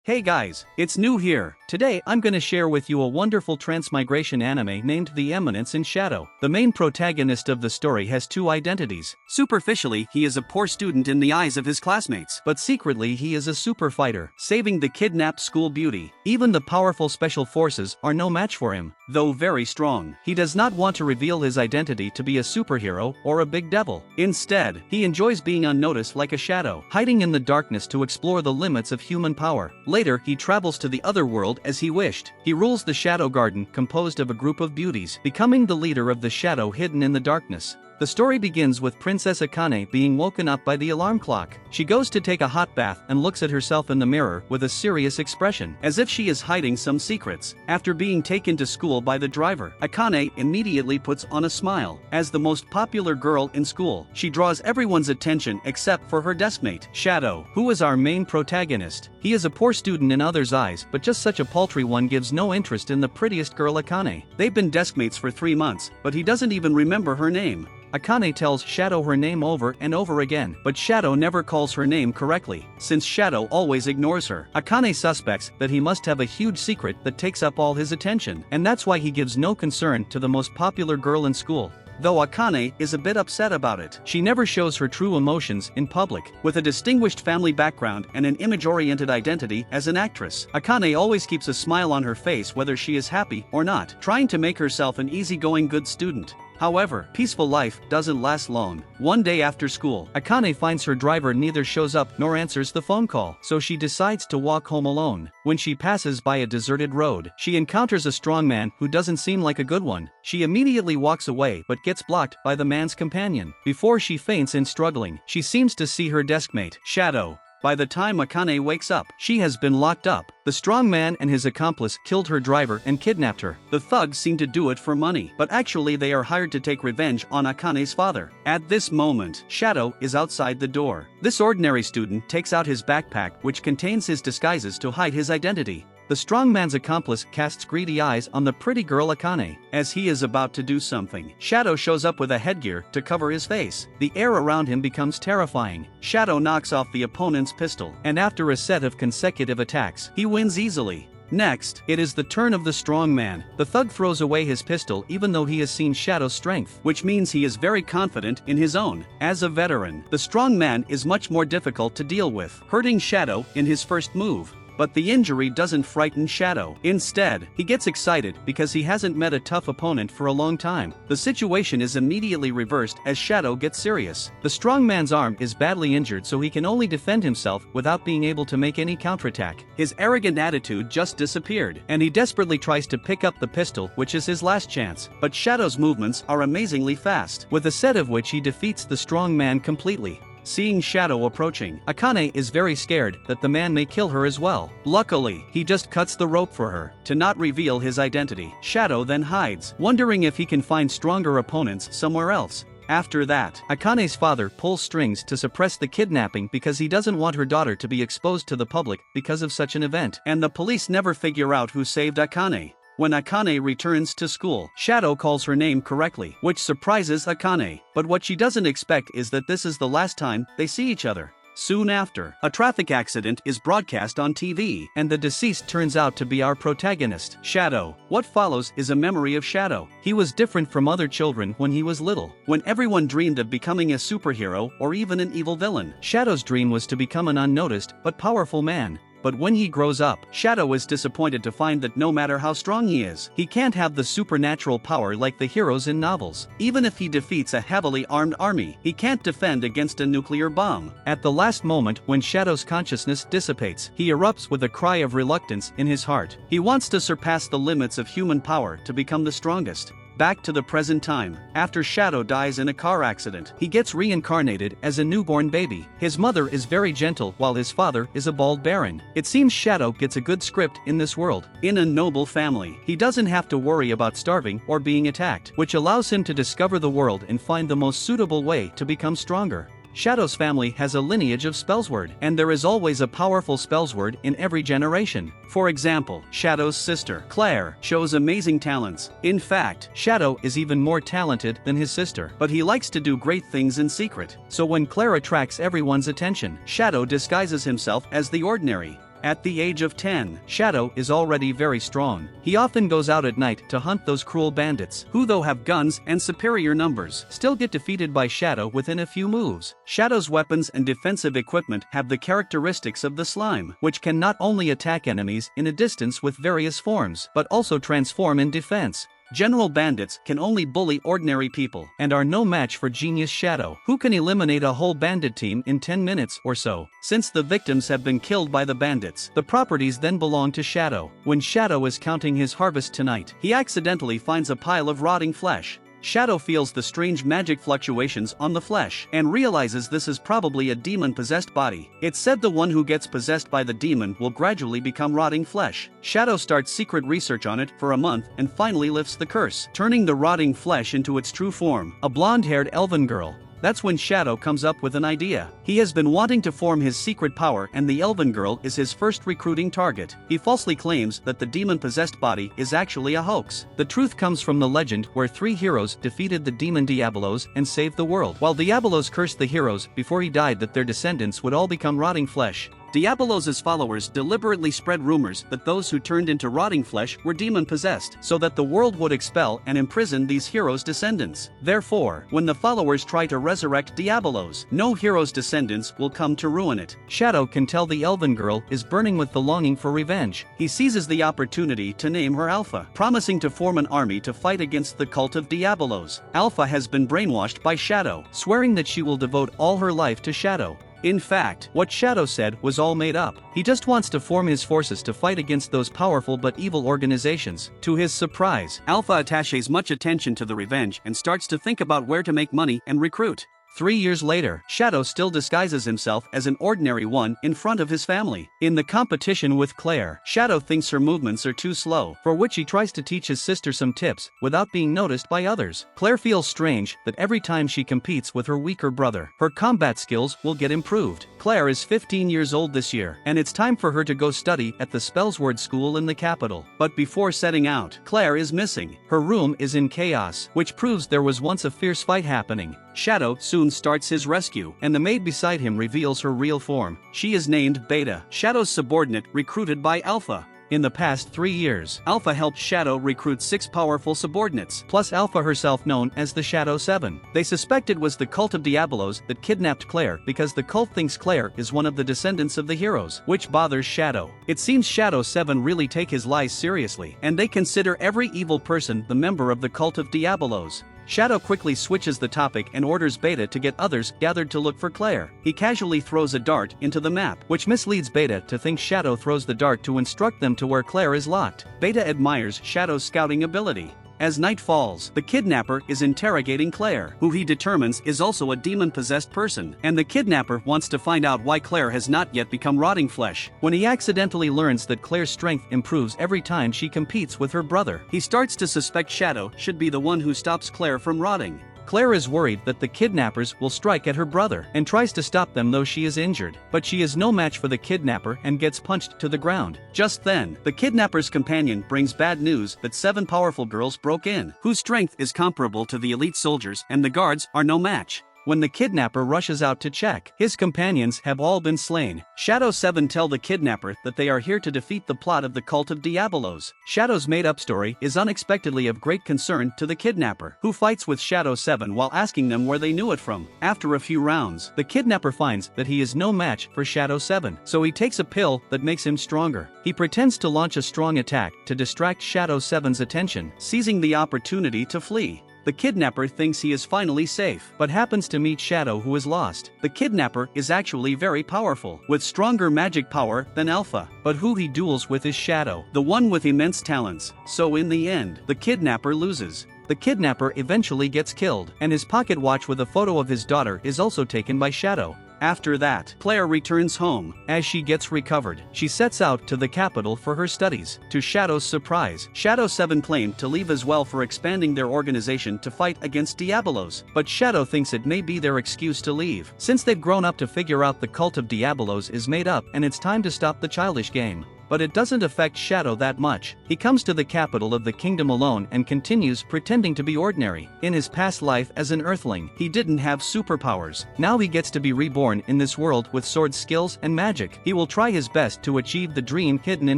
Hey guys, it's New here. Today I'm gonna share with you a wonderful transmigration anime named The Eminence in Shadow. The main protagonist of the story has two identities. Superficially, he is a poor student in the eyes of his classmates, but secretly he is a super fighter, saving the kidnapped school beauty. Even the powerful special forces are no match for him, though very strong. He does not want to reveal his identity to be a superhero or a big devil. Instead, he enjoys being unnoticed like a shadow, hiding in the darkness to explore the limits of human power. Later, he travels to the other world as he wished. He rules the Shadow Garden, composed of a group of beauties, becoming the leader of the shadow hidden in the darkness. The story begins with Princess Akane being woken up by the alarm clock. She goes to take a hot bath and looks at herself in the mirror with a serious expression, as if she is hiding some secrets. After being taken to school by the driver, Akane immediately puts on a smile. As the most popular girl in school, she draws everyone's attention except for her deskmate, Shadow, who is our main protagonist. He is a poor student in others' eyes, but just such a paltry one gives no interest in the prettiest girl Akane. They've been deskmates for 3 months, but he doesn't even remember her name. Akane tells Shadow her name over and over again, but Shadow never calls her name correctly. Since Shadow always ignores her, Akane suspects that he must have a huge secret that takes up all his attention, and that's why he gives no concern to the most popular girl in school. Though Akane is a bit upset about it, she never shows her true emotions in public. With a distinguished family background and an image-oriented identity as an actress, Akane always keeps a smile on her face whether she is happy or not, trying to make herself an easygoing good student. However, peaceful life doesn't last long. One day after school, Akane finds her driver neither shows up nor answers the phone call, so she decides to walk home alone. When she passes by a deserted road, she encounters a strong man who doesn't seem like a good one. She immediately walks away but gets blocked by the man's companion. Before she faints in struggling, she seems to see her deskmate, Shadow. By the time Akane wakes up, she has been locked up. The strong man and his accomplice killed her driver and kidnapped her. The thugs seem to do it for money, but actually they are hired to take revenge on Akane's father. At this moment, Shadow is outside the door. This ordinary student takes out his backpack, which contains his disguises to hide his identity. The strong man's accomplice casts greedy eyes on the pretty girl Akane. As he is about to do something, Shadow shows up with a headgear to cover his face. The air around him becomes terrifying. Shadow knocks off the opponent's pistol, and after a set of consecutive attacks, he wins easily. Next, it is the turn of the strong man. The thug throws away his pistol even though he has seen Shadow's strength, which means he is very confident in his own. As a veteran, the strong man is much more difficult to deal with, hurting Shadow in his first move. But the injury doesn't frighten Shadow. Instead, he gets excited because he hasn't met a tough opponent for a long time. The situation is immediately reversed as Shadow gets serious. The strong man's arm is badly injured, so he can only defend himself without being able to make any counterattack. His arrogant attitude just disappeared, and he desperately tries to pick up the pistol, which is his last chance. But Shadow's movements are amazingly fast, with a set of which he defeats the strong man completely. Seeing Shadow approaching, Akane is very scared that the man may kill her as well. Luckily, he just cuts the rope for her to not reveal his identity. Shadow then hides, wondering if he can find stronger opponents somewhere else. After that, Akane's father pulls strings to suppress the kidnapping because he doesn't want her daughter to be exposed to the public because of such an event, and the police never figure out who saved Akane. When Akane returns to school, Shadow calls her name correctly, which surprises Akane. But what she doesn't expect is that this is the last time they see each other. Soon after, a traffic accident is broadcast on TV, and the deceased turns out to be our protagonist, Shadow. What follows is a memory of Shadow. He was different from other children when he was little, when everyone dreamed of becoming a superhero or even an evil villain. Shadow's dream was to become an unnoticed but powerful man. But when he grows up, Shadow is disappointed to find that no matter how strong he is, he can't have the supernatural power like the heroes in novels. Even if he defeats a heavily armed army, he can't defend against a nuclear bomb. At the last moment, when Shadow's consciousness dissipates, he erupts with a cry of reluctance in his heart. He wants to surpass the limits of human power to become the strongest. Back to the present time. After Shadow dies in a car accident, he gets reincarnated as a newborn baby. His mother is very gentle while his father is a bald baron. It seems Shadow gets a good script in this world. In a noble family, he doesn't have to worry about starving or being attacked, which allows him to discover the world and find the most suitable way to become stronger. Shadow's family has a lineage of Spellsword, and there is always a powerful Spellsword in every generation. For example, Shadow's sister, Claire, shows amazing talents. In fact, Shadow is even more talented than his sister, but he likes to do great things in secret. So when Claire attracts everyone's attention, Shadow disguises himself as the ordinary. At the age of 10, Shadow is already very strong. He often goes out at night to hunt those cruel bandits, who though have guns and superior numbers, still get defeated by Shadow within a few moves. Shadow's weapons and defensive equipment have the characteristics of the slime, which can not only attack enemies in a distance with various forms, but also transform in defense. General bandits can only bully ordinary people and are no match for Genius Shadow, who can eliminate a whole bandit team in 10 minutes or so. Since the victims have been killed by the bandits, the properties then belong to Shadow. When Shadow is counting his harvest tonight, he accidentally finds a pile of rotting flesh. Shadow feels the strange magic fluctuations on the flesh and realizes this is probably a demon-possessed body. It's said the one who gets possessed by the demon will gradually become rotting flesh. Shadow starts secret research on it for a month and finally lifts the curse, turning the rotting flesh into its true form, a blonde-haired elven girl. That's when Shadow comes up with an idea. He has been wanting to form his secret power, and the elven girl is his first recruiting target. He falsely claims that the demon-possessed body is actually a hoax. The truth comes from the legend where 3 heroes defeated the demon Diabolos and saved the world, while Diabolos cursed the heroes before he died that their descendants would all become rotting flesh. Diabolos' followers deliberately spread rumors that those who turned into rotting flesh were demon-possessed, so that the world would expel and imprison these heroes' descendants. Therefore, when the followers try to resurrect Diabolos, no hero's descendants will come to ruin it. Shadow can tell the elven girl is burning with the longing for revenge. He seizes the opportunity to name her Alpha, promising to form an army to fight against the cult of Diabolos. Alpha has been brainwashed by Shadow, swearing that she will devote all her life to Shadow. In fact, what Shadow said was all made up. He just wants to form his forces to fight against those powerful but evil organizations. To his surprise, Alpha attaches much attention to the revenge and starts to think about where to make money and recruit. 3 years later, Shadow still disguises himself as an ordinary one in front of his family. In the competition with Claire, Shadow thinks her movements are too slow, for which he tries to teach his sister some tips without being noticed by others. Claire feels strange that every time she competes with her weaker brother, her combat skills will get improved. Claire is 15 years old this year, and it's time for her to go study at the Spellsword School in the capital. But before setting out, Claire is missing. Her room is in chaos, which proves there was once a fierce fight happening. Shadow soon starts his rescue, and the maid beside him reveals her real form. She is named Beta, Shadow's subordinate recruited by Alpha. In the past 3 years, Alpha helped Shadow recruit 6 powerful subordinates, plus Alpha herself known as the Shadow 7. They suspect it was the cult of Diabolos that kidnapped Claire because the cult thinks Claire is one of the descendants of the heroes, which bothers Shadow. It seems Shadow 7 really take his lies seriously, and they consider every evil person the member of the cult of Diabolos. Shadow quickly switches the topic and orders Beta to get others gathered to look for Claire. He casually throws a dart into the map, which misleads Beta to think Shadow throws the dart to instruct them to where Claire is locked. Beta admires Shadow's scouting ability. As night falls, the kidnapper is interrogating Claire, who he determines is also a demon-possessed person, and the kidnapper wants to find out why Claire has not yet become rotting flesh. When he accidentally learns that Claire's strength improves every time she competes with her brother, he starts to suspect Shadow should be the one who stops Claire from rotting. Claire is worried that the kidnappers will strike at her brother and tries to stop them though she is injured, but she is no match for the kidnapper and gets punched to the ground. Just then, the kidnapper's companion brings bad news that 7 powerful girls broke in, whose strength is comparable to the elite soldiers, and the guards are no match. When the kidnapper rushes out to check, his companions have all been slain. Shadow 7 tell the kidnapper that they are here to defeat the plot of the cult of Diabolos. Shadow's made-up story is unexpectedly of great concern to the kidnapper, who fights with Shadow 7 while asking them where they knew it from. After a few rounds, the kidnapper finds that he is no match for Shadow 7, so he takes a pill that makes him stronger. He pretends to launch a strong attack to distract Shadow 7's attention, seizing the opportunity to flee. The kidnapper thinks he is finally safe, but happens to meet Shadow, who is lost. The kidnapper is actually very powerful, with stronger magic power than Alpha, but who he duels with is Shadow, the one with immense talents. So in the end, the kidnapper loses. The kidnapper eventually gets killed, and his pocket watch with a photo of his daughter is also taken by Shadow. After that, Claire returns home. As she gets recovered, she sets out to the capital for her studies. To Shadow's surprise, Shadow 7 claimed to leave as well for expanding their organization to fight against Diabolos, but Shadow thinks it may be their excuse to leave, since they've grown up to figure out the cult of Diabolos is made up and it's time to stop the childish game. but it doesn't affect Shadow that much. He comes to the capital of the kingdom alone and continues pretending to be ordinary. In his past life as an Earthling, he didn't have superpowers. Now he gets to be reborn in this world with sword skills and magic. He will try his best to achieve the dream hidden in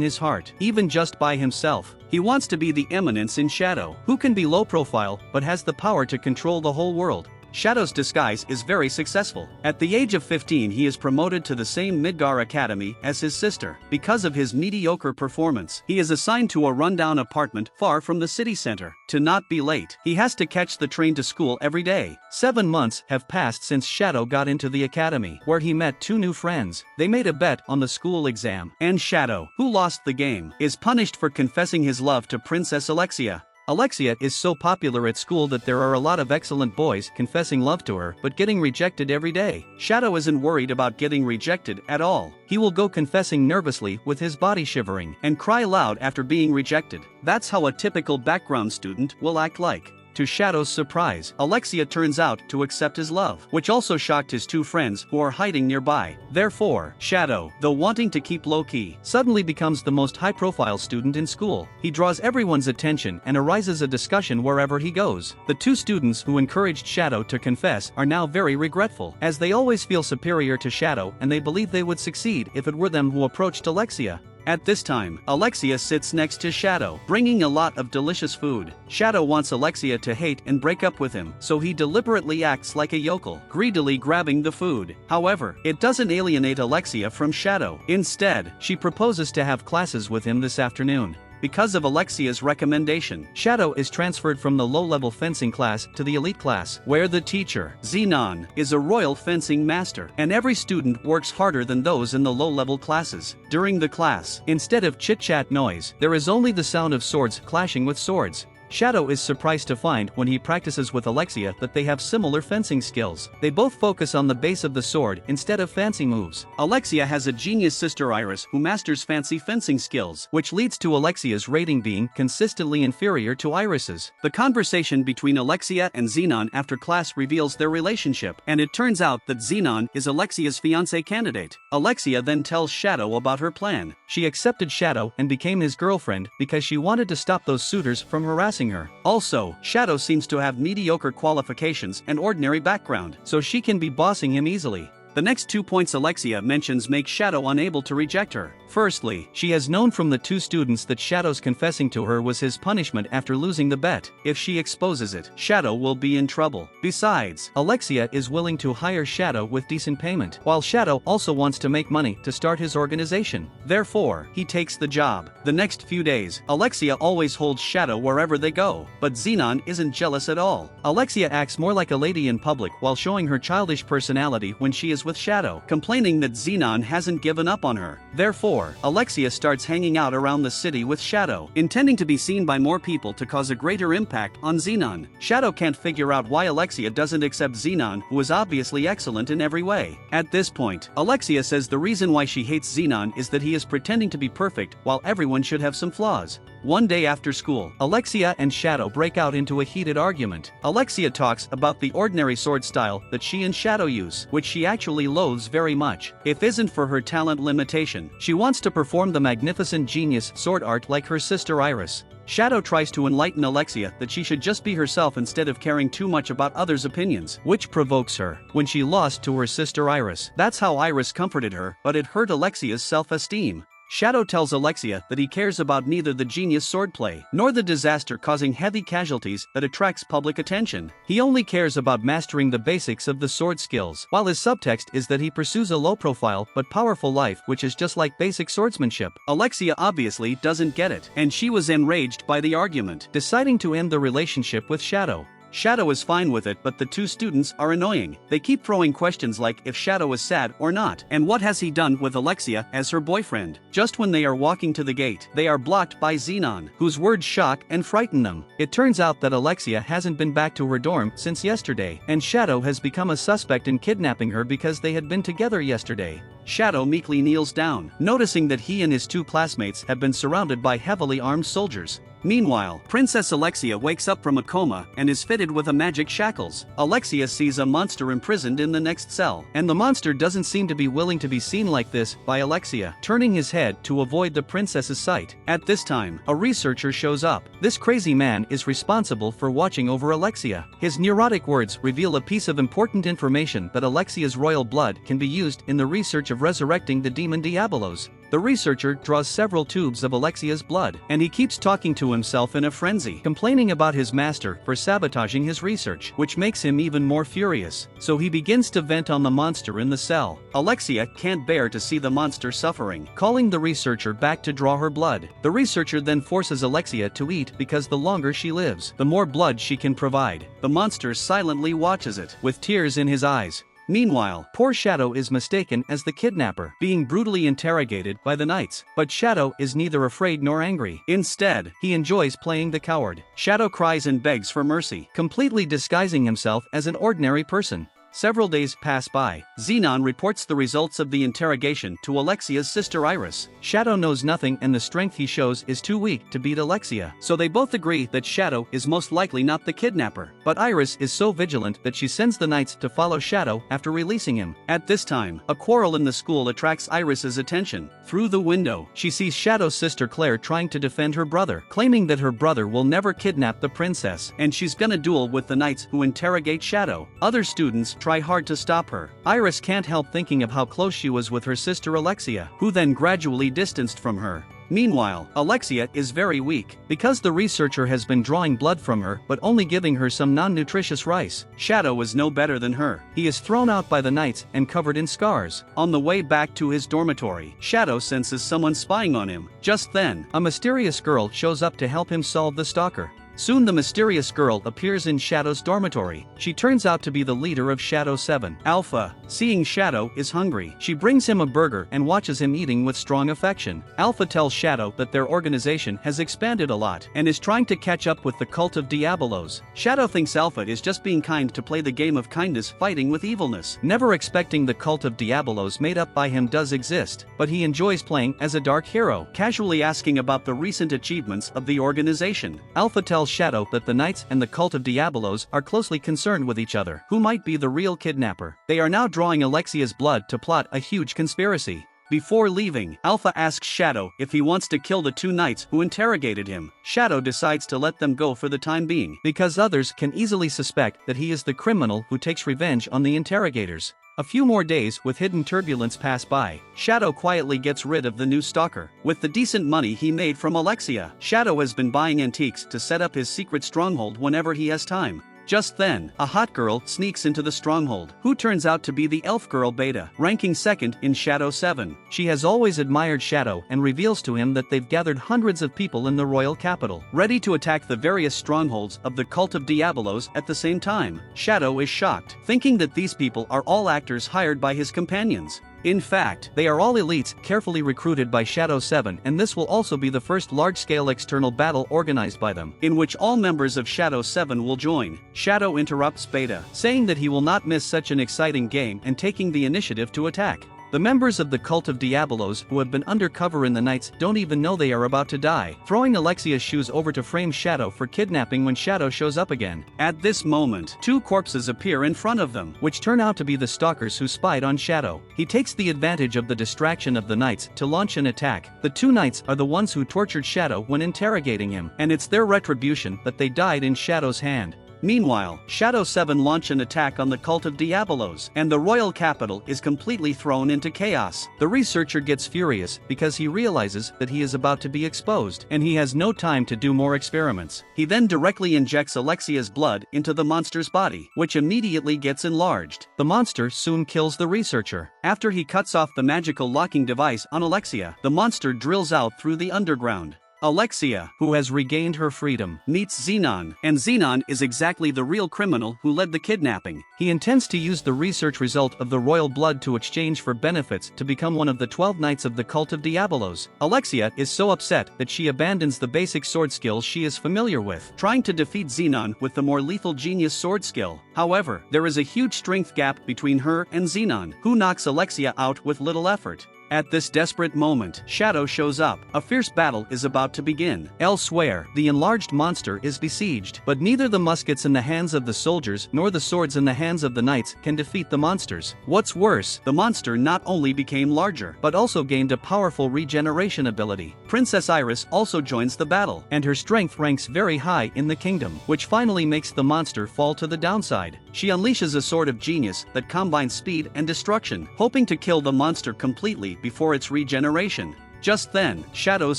his heart, even just by himself. He wants to be the eminence in Shadow, who can be low profile but has the power to control the whole world. Shadow's disguise is very successful. At the age of 15 he is promoted to the same Midgar Academy as his sister. Because of his mediocre performance, he is assigned to a rundown apartment far from the city center. To not be late, he has to catch the train to school every day. 7 months have passed since Shadow got into the academy, where he met 2 new friends. They made a bet on the school exam, and Shadow, who lost the game, is punished for confessing his love to Princess Alexia. Alexia is so popular at school that there are a lot of excellent boys confessing love to her but getting rejected every day. Shadow isn't worried about getting rejected at all. He will go confessing nervously with his body shivering and cry loud after being rejected. That's how a typical background student will act like. To Shadow's surprise, Alexia turns out to accept his love, which also shocked his 2 friends who are hiding nearby. Therefore, Shadow, though wanting to keep low-key, suddenly becomes the most high-profile student in school. He draws everyone's attention and arises a discussion wherever he goes. The 2 students who encouraged Shadow to confess are now very regretful, as they always feel superior to Shadow and they believe they would succeed if it were them who approached Alexia. At this time, Alexia sits next to Shadow, bringing a lot of delicious food. Shadow wants Alexia to hate and break up with him, so he deliberately acts like a yokel, greedily grabbing the food. However, it doesn't alienate Alexia from Shadow. Instead, she proposes to have classes with him this afternoon. Because of Alexia's recommendation, Shadow is transferred from the low-level fencing class to the elite class, where the teacher, Xenon, is a royal fencing master, and every student works harder than those in the low-level classes. During the class, instead of chit-chat noise, there is only the sound of swords clashing with swords. Shadow is surprised to find when he practices with Alexia that they have similar fencing skills. They both focus on the base of the sword instead of fancy moves. Alexia has a genius sister Iris who masters fancy fencing skills, which leads to Alexia's rating being consistently inferior to Iris's. The conversation between Alexia and Xenon after class reveals their relationship, and it turns out that Xenon is Alexia's fiancé candidate. Alexia then tells Shadow about her plan. She accepted Shadow and became his girlfriend because she wanted to stop those suitors from harassing her. Also, Shadow seems to have mediocre qualifications and ordinary background, so she can be bossing him easily. The next 2 points Alexia mentions make Shadow unable to reject her. Firstly, she has known from the 2 students that Shadow's confessing to her was his punishment after losing the bet. If she exposes it, Shadow will be in trouble. Besides, Alexia is willing to hire Shadow with decent payment, while Shadow also wants to make money to start his organization. Therefore, he takes the job. The next few days, Alexia always holds Shadow wherever they go, but Xenon isn't jealous at all. Alexia acts more like a lady in public while showing her childish personality when she is with Shadow, complaining that Xenon hasn't given up on her. Therefore, Alexia starts hanging out around the city with Shadow, intending to be seen by more people to cause a greater impact on Xenon. Shadow can't figure out why Alexia doesn't accept Xenon, who is obviously excellent in every way. At this point, Alexia says the reason why she hates Xenon is that he is pretending to be perfect while everyone should have some flaws. One day after school, Alexia and Shadow break out into a heated argument. Alexia talks about the ordinary sword style that she and Shadow use, which she actually loathes very much. If isn't for her talent limitation, she wants to perform the magnificent genius sword art like her sister Iris. Shadow tries to enlighten Alexia that she should just be herself instead of caring too much about others' opinions, which provokes her when she lost to her sister Iris. That's how Iris comforted her, but it hurt Alexia's self-esteem. Shadow tells Alexia that he cares about neither the genius swordplay nor the disaster causing heavy casualties that attracts public attention. He only cares about mastering the basics of the sword skills, while his subtext is that he pursues a low-profile but powerful life which is just like basic swordsmanship. Alexia obviously doesn't get it, and she was enraged by the argument, deciding to end the relationship with Shadow. Shadow is fine with it, but the 2 students are annoying. They keep throwing questions like if Shadow is sad or not, and what has he done with Alexia as her boyfriend. Just when they are walking to the gate, they are blocked by Xenon, whose words shock and frighten them. It turns out that Alexia hasn't been back to her dorm since yesterday, and Shadow has become a suspect in kidnapping her because they had been together yesterday. Shadow meekly kneels down, noticing that he and his 2 classmates have been surrounded by heavily armed soldiers. Meanwhile, Princess Alexia wakes up from a coma and is fitted with a magic shackles. Alexia sees a monster imprisoned in the next cell, and the monster doesn't seem to be willing to be seen like this by Alexia, turning his head to avoid the princess's sight. At this time, a researcher shows up. This crazy man is responsible for watching over Alexia. His neurotic words reveal a piece of important information that Alexia's royal blood can be used in the research of resurrecting the demon Diabolos. The researcher draws several tubes of Alexia's blood, and he keeps talking to himself in a frenzy, complaining about his master for sabotaging his research, which makes him even more furious. So he begins to vent on the monster in the cell. Alexia can't bear to see the monster suffering, calling the researcher back to draw her blood. The researcher then forces Alexia to eat because the longer she lives, the more blood she can provide. The monster silently watches it, with tears in his eyes. Meanwhile, poor Shadow is mistaken as the kidnapper, being brutally interrogated by the knights. But Shadow is neither afraid nor angry. Instead, he enjoys playing the coward. Shadow cries and begs for mercy, completely disguising himself as an ordinary person. Several days pass by. Xenon reports the results of the interrogation to Alexia's sister Iris. Shadow knows nothing and the strength he shows is too weak to beat Alexia, so they both agree that Shadow is most likely not the kidnapper. But Iris is so vigilant that she sends the knights to follow Shadow after releasing him. At this time, a quarrel in the school attracts Iris's attention. Through the window, she sees Shadow's sister Claire trying to defend her brother, claiming that her brother will never kidnap the princess, and she's gonna duel with the knights who interrogate Shadow. Other students try hard to stop her. Iris can't help thinking of how close she was with her sister Alexia, who then gradually distanced from her. Meanwhile, Alexia is very weak, because the researcher has been drawing blood from her but only giving her some non-nutritious rice. Shadow is no better than her. He is thrown out by the knights and covered in scars. On the way back to his dormitory, Shadow senses someone spying on him. Just then, a mysterious girl shows up to help him solve the stalker. Soon the mysterious girl appears in Shadow's dormitory. She turns out to be the leader of Shadow 7. Alpha, seeing Shadow is hungry, she brings him a burger and watches him eating with strong affection. Alpha tells Shadow that their organization has expanded a lot and is trying to catch up with the cult of Diabolos. Shadow thinks Alpha is just being kind to play the game of kindness fighting with evilness, never expecting the cult of Diabolos made up by him does exist, but he enjoys playing as a dark hero, casually asking about the recent achievements of the organization. Alpha tells Shadow that the knights and the cult of Diabolos are closely concerned with each other. Who might be the real kidnapper? They are now drawing Alexia's blood to plot a huge conspiracy. Before leaving, Alpha asks Shadow if he wants to kill the two knights who interrogated him. Shadow decides to let them go for the time being, because others can easily suspect that he is the criminal who takes revenge on the interrogators. A few more days with hidden turbulence pass by. Shadow quietly gets rid of the new stalker. With the decent money he made from Alexia, Shadow has been buying antiques to set up his secret stronghold whenever he has time. Just then, a hot girl sneaks into the stronghold, who turns out to be the elf girl Beta, ranking second in Shadow 7. She has always admired Shadow and reveals to him that they've gathered hundreds of people in the royal capital, ready to attack the various strongholds of the cult of Diabolos at the same time. Shadow is shocked, thinking that these people are all actors hired by his companions. In fact, they are all elites carefully recruited by Shadow 7, and this will also be the first large-scale external battle organized by them, in which all members of Shadow 7 will join. Shadow interrupts Beta, saying that he will not miss such an exciting game and taking the initiative to attack. The members of the cult of Diabolos who have been undercover in the nights don't even know they are about to die, throwing Alexia's shoes over to frame Shadow for kidnapping when Shadow shows up again. At this moment, two corpses appear in front of them, which turn out to be the stalkers who spied on Shadow. He takes the advantage of the distraction of the knights to launch an attack. The two knights are the ones who tortured Shadow when interrogating him, and it's their retribution that they died in Shadow's hand. Meanwhile, Shadow 7 launch an attack on the cult of Diabolos, and the royal capital is completely thrown into chaos. The researcher gets furious because he realizes that he is about to be exposed, and he has no time to do more experiments. He then directly injects Alexia's blood into the monster's body, which immediately gets enlarged. The monster soon kills the researcher. After he cuts off the magical locking device on Alexia, the monster drills out through the underground. Alexia, who has regained her freedom, meets Xenon, and Xenon is exactly the real criminal who led the kidnapping. He intends to use the research result of the royal blood to exchange for benefits to become one of the 12 knights of the cult of Diabolos. Alexia is so upset that she abandons the basic sword skills she is familiar with, trying to defeat Xenon with the more lethal genius sword skill. However, there is a huge strength gap between her and Xenon, who knocks Alexia out with little effort. At this desperate moment, Shadow shows up. A fierce battle is about to begin. Elsewhere, the enlarged monster is besieged, but neither the muskets in the hands of the soldiers nor the swords in the hands of the knights can defeat the monsters. What's worse, the monster not only became larger, but also gained a powerful regeneration ability. Princess Iris also joins the battle, and her strength ranks very high in the kingdom, which finally makes the monster fall to the downside. She unleashes a sword of genius that combines speed and destruction, hoping to kill the monster completely before its regeneration. Just then, Shadow's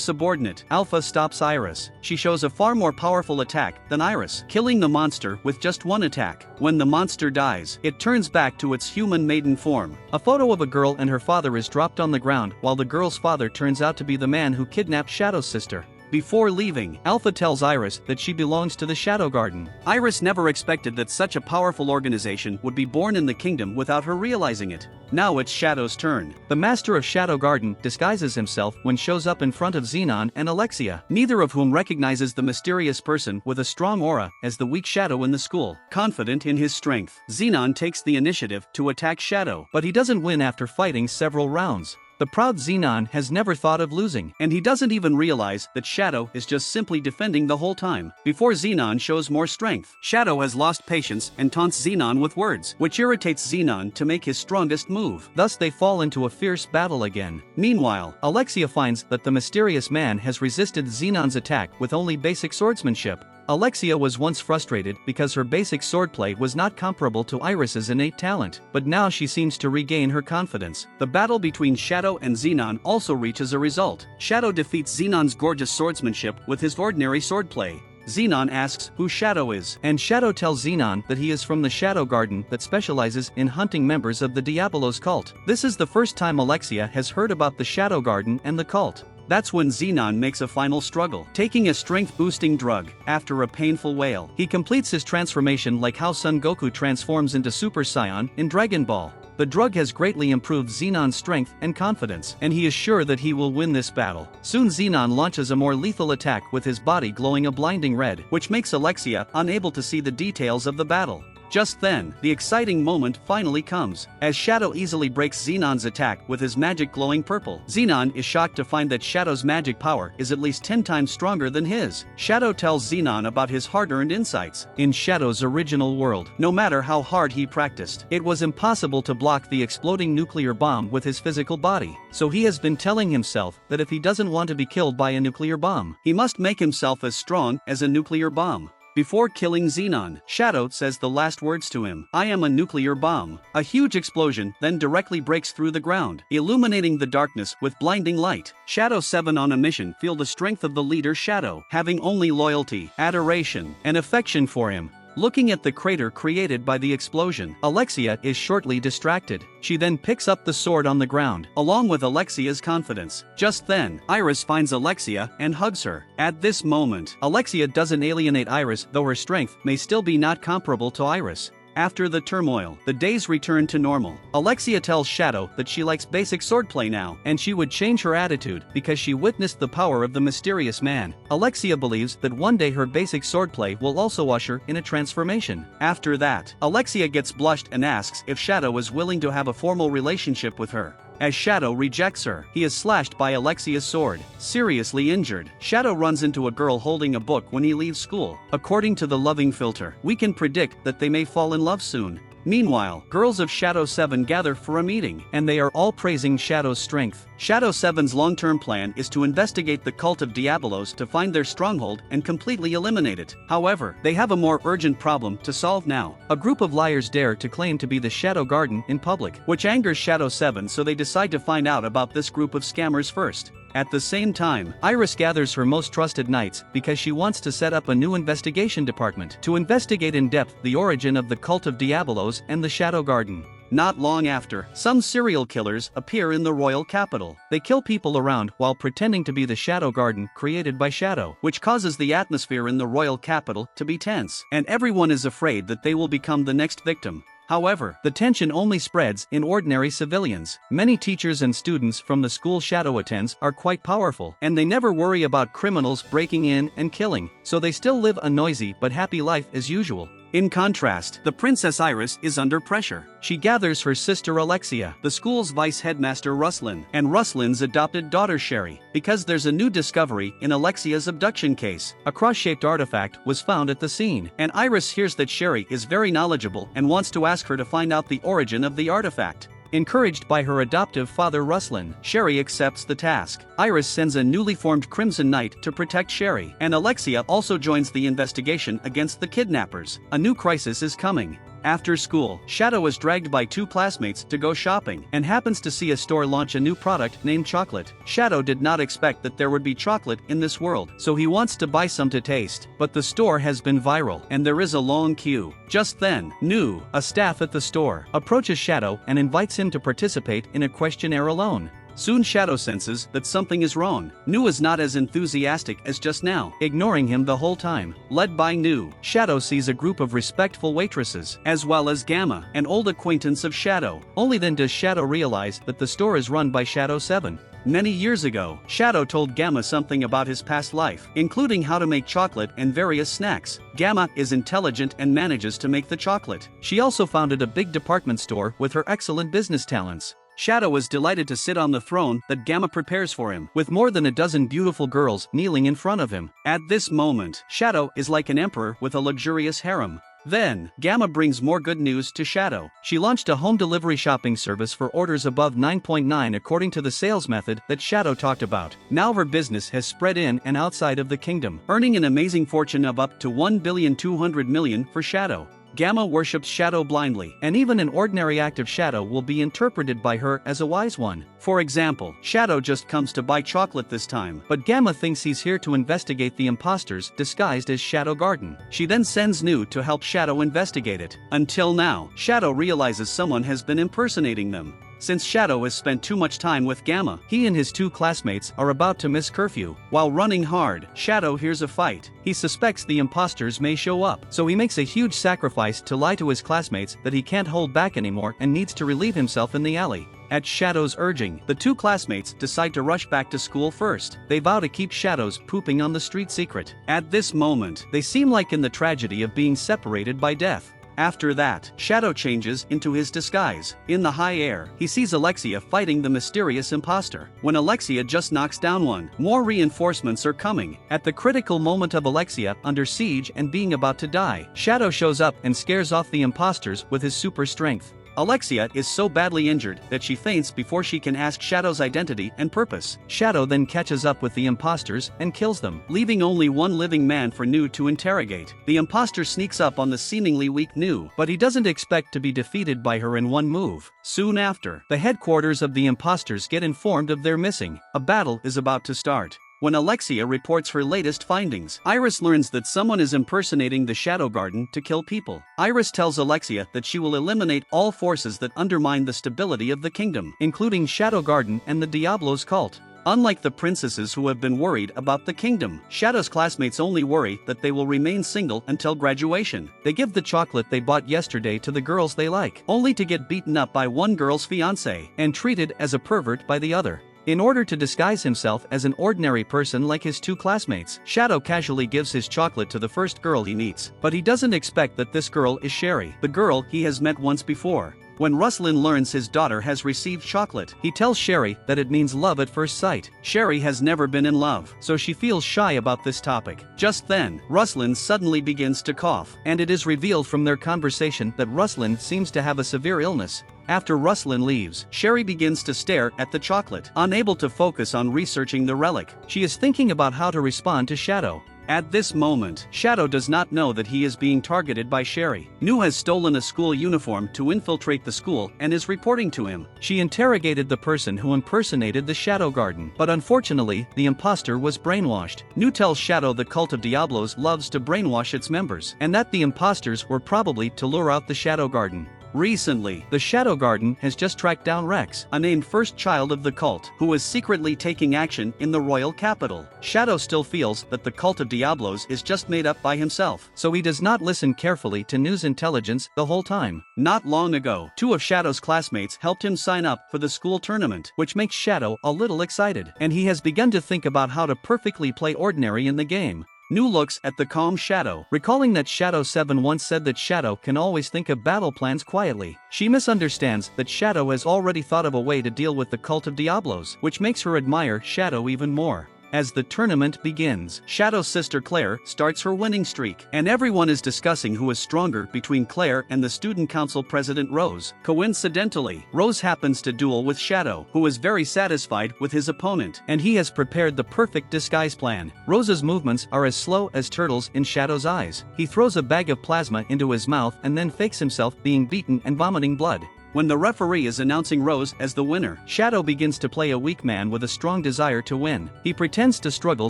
subordinate, Alpha, stops Iris. She shows a far more powerful attack than Iris, killing the monster with just one attack. When the monster dies, it turns back to its human maiden form. A photo of a girl and her father is dropped on the ground, while the girl's father turns out to be the man who kidnapped Shadow's sister. Before leaving, Alpha tells Iris that she belongs to the Shadow Garden. Iris never expected that such a powerful organization would be born in the kingdom without her realizing it. Now it's Shadow's turn. The master of Shadow Garden disguises himself when shows up in front of Xenon and Alexia, neither of whom recognizes the mysterious person with a strong aura as the weak Shadow in the school. Confident in his strength, Xenon takes the initiative to attack Shadow, but he doesn't win after fighting several rounds. The proud Xenon has never thought of losing, and he doesn't even realize that Shadow is just simply defending the whole time. Before Xenon shows more strength, Shadow has lost patience and taunts Xenon with words, which irritates Xenon to make his strongest move. Thus they fall into a fierce battle again. Meanwhile, Alexia finds that the mysterious man has resisted Xenon's attack with only basic swordsmanship. Alexia was once frustrated because her basic swordplay was not comparable to Iris's innate talent, but now she seems to regain her confidence. The battle between Shadow and Xenon also reaches a result. Shadow defeats Xenon's gorgeous swordsmanship with his ordinary swordplay. Xenon asks who Shadow is, and Shadow tells Xenon that he is from the Shadow Garden that specializes in hunting members of the Diabolos cult. This is the first time Alexia has heard about the Shadow Garden and the cult. That's when Xenon makes a final struggle, taking a strength-boosting drug. After a painful wail, he completes his transformation like how Son Goku transforms into Super Saiyan in Dragon Ball. The drug has greatly improved Xenon's strength and confidence, and he is sure that he will win this battle. Soon Xenon launches a more lethal attack with his body glowing a blinding red, which makes Alexia unable to see the details of the battle. Just then, the exciting moment finally comes, as Shadow easily breaks Xenon's attack with his magic glowing purple. Xenon is shocked to find that Shadow's magic power is at least 10 times stronger than his. Shadow tells Xenon about his hard-earned insights. In Shadow's original world, no matter how hard he practiced, it was impossible to block the exploding nuclear bomb with his physical body. So he has been telling himself that if he doesn't want to be killed by a nuclear bomb, he must make himself as strong as a nuclear bomb. Before killing Xenon, Shadow says the last words to him, "I am a nuclear bomb." A huge explosion then directly breaks through the ground, illuminating the darkness with blinding light. Shadow 7 on a mission feel the strength of the leader Shadow, having only loyalty, adoration, and affection for him. Looking at the crater created by the explosion, Alexia is shortly distracted. She then picks up the sword on the ground, along with Alexia's confidence. Just then, Iris finds Alexia and hugs her. At this moment, Alexia doesn't alienate Iris, though her strength may still be not comparable to Iris. After the turmoil, the days return to normal. Alexia tells Shadow that she likes basic swordplay now, and she would change her attitude because she witnessed the power of the mysterious man. Alexia believes that one day her basic swordplay will also usher in a transformation. After that, Alexia gets blushed and asks if Shadow is willing to have a formal relationship with her. As Shadow rejects her, he is slashed by Alexia's sword. Seriously injured, Shadow runs into a girl holding a book when he leaves school. According to the loving filter, we can predict that they may fall in love soon. Meanwhile, girls of Shadow 7 gather for a meeting, and they are all praising Shadow's strength. Shadow 7's long-term plan is to investigate the cult of Diabolos to find their stronghold and completely eliminate it. However, they have a more urgent problem to solve now. A group of liars dare to claim to be the Shadow Garden in public, which angers Shadow 7, so they decide to find out about this group of scammers first. At the same time, Iris gathers her most trusted knights because she wants to set up a new investigation department to investigate in depth the origin of the cult of Diabolos and the Shadow Garden. Not long after, some serial killers appear in the royal capital. They kill people around while pretending to be the Shadow Garden created by Shadow, which causes the atmosphere in the royal capital to be tense, and everyone is afraid that they will become the next victim. However, the tension only spreads in ordinary civilians. Many teachers and students from the school Shadow attends are quite powerful, and they never worry about criminals breaking in and killing, so they still live a noisy but happy life as usual. In contrast, the Princess Iris is under pressure. She gathers her sister Alexia, the school's vice headmaster Ruslan, and Ruslan's adopted daughter Sherry, because there's a new discovery in Alexia's abduction case. A cross-shaped artifact was found at the scene, and Iris hears that Sherry is very knowledgeable and wants to ask her to find out the origin of the artifact. Encouraged by her adoptive father Ruslan, Sherry accepts the task. Iris sends a newly formed Crimson Knight to protect Sherry, and Alexia also joins the investigation against the kidnappers. A new crisis is coming. After school, Shadow is dragged by two classmates to go shopping and happens to see a store launch a new product named chocolate. Shadow did not expect that there would be chocolate in this world, so he wants to buy some to taste, but the store has been viral and there is a long queue. Just then, Nu, a staff at the store, approaches Shadow and invites him to participate in a questionnaire alone. Soon Shadow senses that something is wrong. Nu is not as enthusiastic as just now, ignoring him the whole time. Led by Nu, Shadow sees a group of respectful waitresses, as well as Gamma, an old acquaintance of Shadow. Only then does Shadow realize that the store is run by Shadow 7. Many years ago, Shadow told Gamma something about his past life, including how to make chocolate and various snacks. Gamma is intelligent and manages to make the chocolate. She also founded a big department store with her excellent business talents. Shadow is delighted to sit on the throne that Gamma prepares for him, with more than a dozen beautiful girls kneeling in front of him. At this moment, Shadow is like an emperor with a luxurious harem. Then, Gamma brings more good news to Shadow. She launched a home delivery shopping service for orders above 9.9 according to the sales method that Shadow talked about. Now her business has spread in and outside of the kingdom, earning an amazing fortune of up to 1,200,000,000 for Shadow. Gamma worships Shadow blindly, and even an ordinary act of Shadow will be interpreted by her as a wise one. For example, Shadow just comes to buy chocolate this time, but Gamma thinks he's here to investigate the imposters disguised as Shadow Garden. She then sends Nu to help Shadow investigate it. Until now, Shadow realizes someone has been impersonating them. Since Shadow has spent too much time with Gamma, he and his two classmates are about to miss curfew. While running hard, Shadow hears a fight. He suspects the imposters may show up, so he makes a huge sacrifice to lie to his classmates that he can't hold back anymore and needs to relieve himself in the alley. At Shadow's urging, the two classmates decide to rush back to school first. They vow to keep Shadow's pooping on the street secret. At this moment, they seem like in the tragedy of being separated by death. After that, Shadow changes into his disguise. In the high air, he sees Alexia fighting the mysterious imposter. When Alexia just knocks down one, more reinforcements are coming. At the critical moment of Alexia under siege and being about to die, Shadow shows up and scares off the imposters with his super strength. Alexia is so badly injured that she faints before she can ask Shadow's identity and purpose. Shadow then catches up with the imposters and kills them, leaving only one living man for Nu to interrogate. The imposter sneaks up on the seemingly weak Nu, but he doesn't expect to be defeated by her in one move. Soon after, the headquarters of the imposters get informed of their missing. A battle is about to start. When Alexia reports her latest findings, Iris learns that someone is impersonating the Shadow Garden to kill people. Iris tells Alexia that she will eliminate all forces that undermine the stability of the kingdom, including Shadow Garden and the Diablos cult. Unlike the princesses who have been worried about the kingdom, Shadow's classmates only worry that they will remain single until graduation. They give the chocolate they bought yesterday to the girls they like, only to get beaten up by one girl's fiancé and treated as a pervert by the other. In order to disguise himself as an ordinary person like his two classmates, Shadow casually gives his chocolate to the first girl he meets, but he doesn't expect that this girl is Sherry, the girl he has met once before. When Ruslan learns his daughter has received chocolate, he tells Sherry that it means love at first sight. Sherry has never been in love, so she feels shy about this topic. Just then, Ruslan suddenly begins to cough, and it is revealed from their conversation that Ruslan seems to have a severe illness. After Ruslan leaves, Sherry begins to stare at the chocolate, unable to focus on researching the relic. She is thinking about how to respond to Shadow. At this moment, Shadow does not know that he is being targeted by Sherry. Nu has stolen a school uniform to infiltrate the school and is reporting to him. She interrogated the person who impersonated the Shadow Garden, but unfortunately, the imposter was brainwashed. Nu tells Shadow the cult of Diablos loves to brainwash its members, and that the imposters were probably to lure out the Shadow Garden. Recently, the Shadow Garden has just tracked down Rex, a named first child of the cult, who is secretly taking action in the royal capital. Shadow still feels that the cult of Diablos is just made up by himself, so he does not listen carefully to Nu's intelligence the whole time. Not long ago, two of Shadow's classmates helped him sign up for the school tournament, which makes Shadow a little excited, and he has begun to think about how to perfectly play ordinary in the game. New looks at the calm Shadow. Recalling that Shadow 7 once said that Shadow can always think of battle plans quietly, she misunderstands that Shadow has already thought of a way to deal with the cult of Diablos, which makes her admire Shadow even more. As the tournament begins, Shadow's sister Claire starts her winning streak, and everyone is discussing who is stronger between Claire and the student council president Rose. Coincidentally, Rose happens to duel with Shadow, who is very satisfied with his opponent, and he has prepared the perfect disguise plan. Rose's movements are as slow as turtles in Shadow's eyes. He throws a bag of plasma into his mouth and then fakes himself being beaten and vomiting blood. When the referee is announcing Rose as the winner, Shadow begins to play a weak man with a strong desire to win. He pretends to struggle